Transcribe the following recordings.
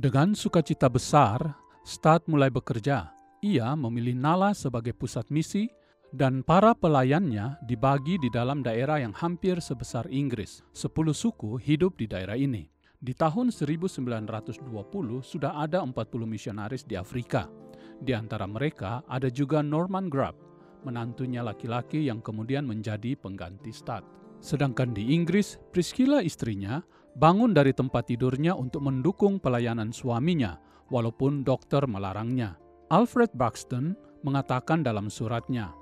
Dengan sukacita besar, Stad mulai bekerja. Ia memilih Nala sebagai pusat misi dan para pelayannya dibagi di dalam daerah yang hampir sebesar Inggris. 10 suku hidup di daerah ini. Di tahun 1920 sudah ada 40 misionaris di Afrika. Di antara mereka ada juga Norman Grubb, menantunya laki-laki yang kemudian menjadi pengganti Stad. Sedangkan di Inggris, Priscilla istrinya bangun dari tempat tidurnya untuk mendukung pelayanan suaminya, walaupun dokter melarangnya. Alfred Buxton mengatakan dalam suratnya,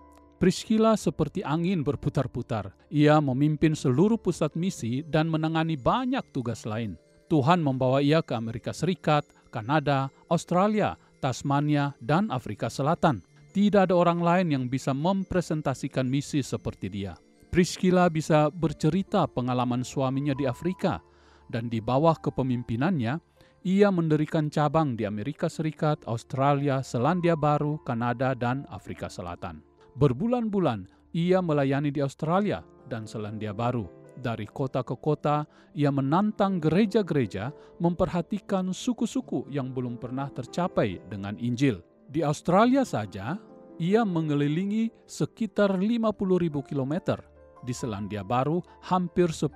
Priscilla seperti angin berputar-putar. Ia memimpin seluruh pusat misi dan menangani banyak tugas lain. Tuhan membawa ia ke Amerika Serikat, Kanada, Australia, Tasmania, dan Afrika Selatan. Tidak ada orang lain yang bisa mempresentasikan misi seperti dia. Priscilla bisa bercerita pengalaman suaminya di Afrika, dan di bawah kepemimpinannya, ia mendirikan cabang di Amerika Serikat, Australia, Selandia Baru, Kanada, dan Afrika Selatan. Berbulan-bulan, ia melayani di Australia dan Selandia Baru. Dari kota ke kota, ia menantang gereja-gereja memperhatikan suku-suku yang belum pernah tercapai dengan Injil. Di Australia saja, ia mengelilingi sekitar 50.000 kilometer. Di Selandia Baru, hampir 10.000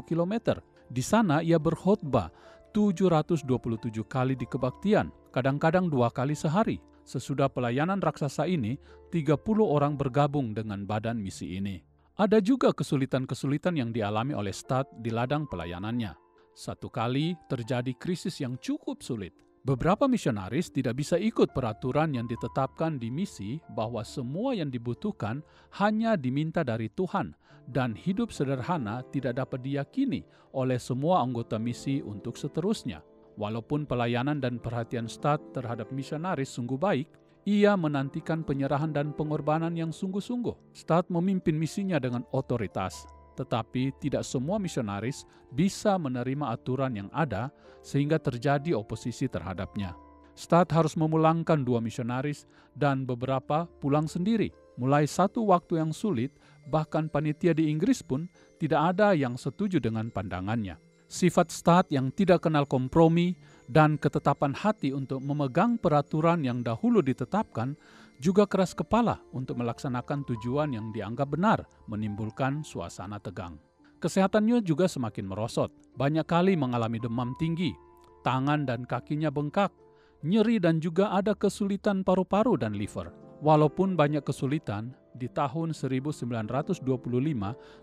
kilometer. Di sana ia berkhotbah 727 kali di kebaktian, kadang-kadang 2 kali sehari. Sesudah pelayanan raksasa ini, 30 orang bergabung dengan badan misi ini. Ada juga kesulitan-kesulitan yang dialami oleh Stad di ladang pelayanannya. Satu kali terjadi krisis yang cukup sulit. Beberapa misionaris tidak bisa ikut peraturan yang ditetapkan di misi bahwa semua yang dibutuhkan hanya diminta dari Tuhan dan hidup sederhana tidak dapat diyakini oleh semua anggota misi untuk seterusnya. Walaupun pelayanan dan perhatian Stad terhadap misionaris sungguh baik, ia menantikan penyerahan dan pengorbanan yang sungguh-sungguh. Stad memimpin misinya dengan otoritas, tetapi tidak semua misionaris bisa menerima aturan yang ada sehingga terjadi oposisi terhadapnya. Stad harus memulangkan 2 misionaris dan beberapa pulang sendiri. Mulai satu waktu yang sulit, bahkan panitia di Inggris pun tidak ada yang setuju dengan pandangannya. Sifat Stad yang tidak kenal kompromi dan ketetapan hati untuk memegang peraturan yang dahulu ditetapkan juga keras kepala untuk melaksanakan tujuan yang dianggap benar, menimbulkan suasana tegang. Kesehatannya juga semakin merosot. Banyak kali mengalami demam tinggi, tangan dan kakinya bengkak, nyeri dan juga ada kesulitan paru-paru dan liver. Walaupun banyak kesulitan, di tahun 1925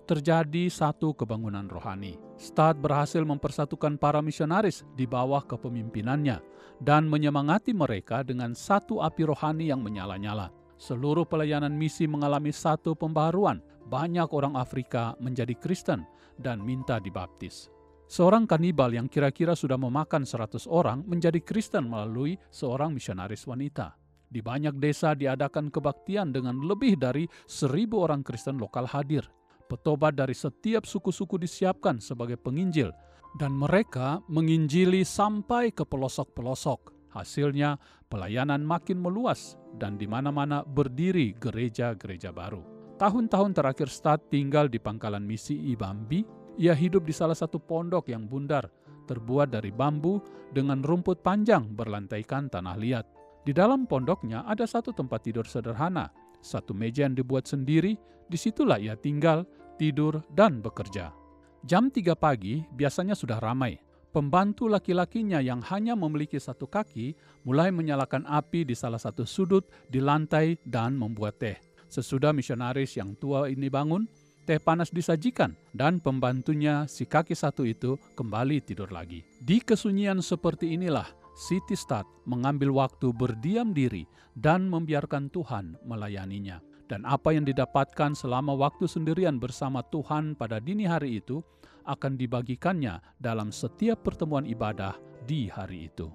terjadi satu kebangunan rohani. Stad berhasil mempersatukan para misionaris di bawah kepemimpinannya dan menyemangati mereka dengan satu api rohani yang menyala-nyala. Seluruh pelayanan misi mengalami satu pembaharuan. Banyak orang Afrika menjadi Kristen dan minta dibaptis. Seorang kanibal yang kira-kira sudah memakan 100 orang menjadi Kristen melalui seorang misionaris wanita. Di banyak desa diadakan kebaktian dengan lebih dari 1.000 orang Kristen lokal hadir. Petobat dari setiap suku-suku disiapkan sebagai penginjil, dan mereka menginjili sampai ke pelosok-pelosok. Hasilnya, pelayanan makin meluas dan di mana-mana berdiri gereja-gereja baru. Tahun-tahun terakhir Stad tinggal di pangkalan misi Ibambi. Ia hidup di salah satu pondok yang bundar, terbuat dari bambu dengan rumput panjang berlantaikan tanah liat. Di dalam pondoknya ada satu tempat tidur sederhana, satu meja yang dibuat sendiri, disitulah ia tinggal, tidur, dan bekerja. Jam 3 pagi biasanya sudah ramai. Pembantu laki-lakinya yang hanya memiliki satu kaki mulai menyalakan api di salah satu sudut di lantai dan membuat teh. Sesudah misionaris yang tua ini bangun, teh panas disajikan dan pembantunya si kaki satu itu kembali tidur lagi. Di kesunyian seperti inilah Siti Stad mengambil waktu berdiam diri dan membiarkan Tuhan melayaninya. Dan apa yang didapatkan selama waktu sendirian bersama Tuhan pada dini hari itu akan dibagikannya dalam setiap pertemuan ibadah di hari itu.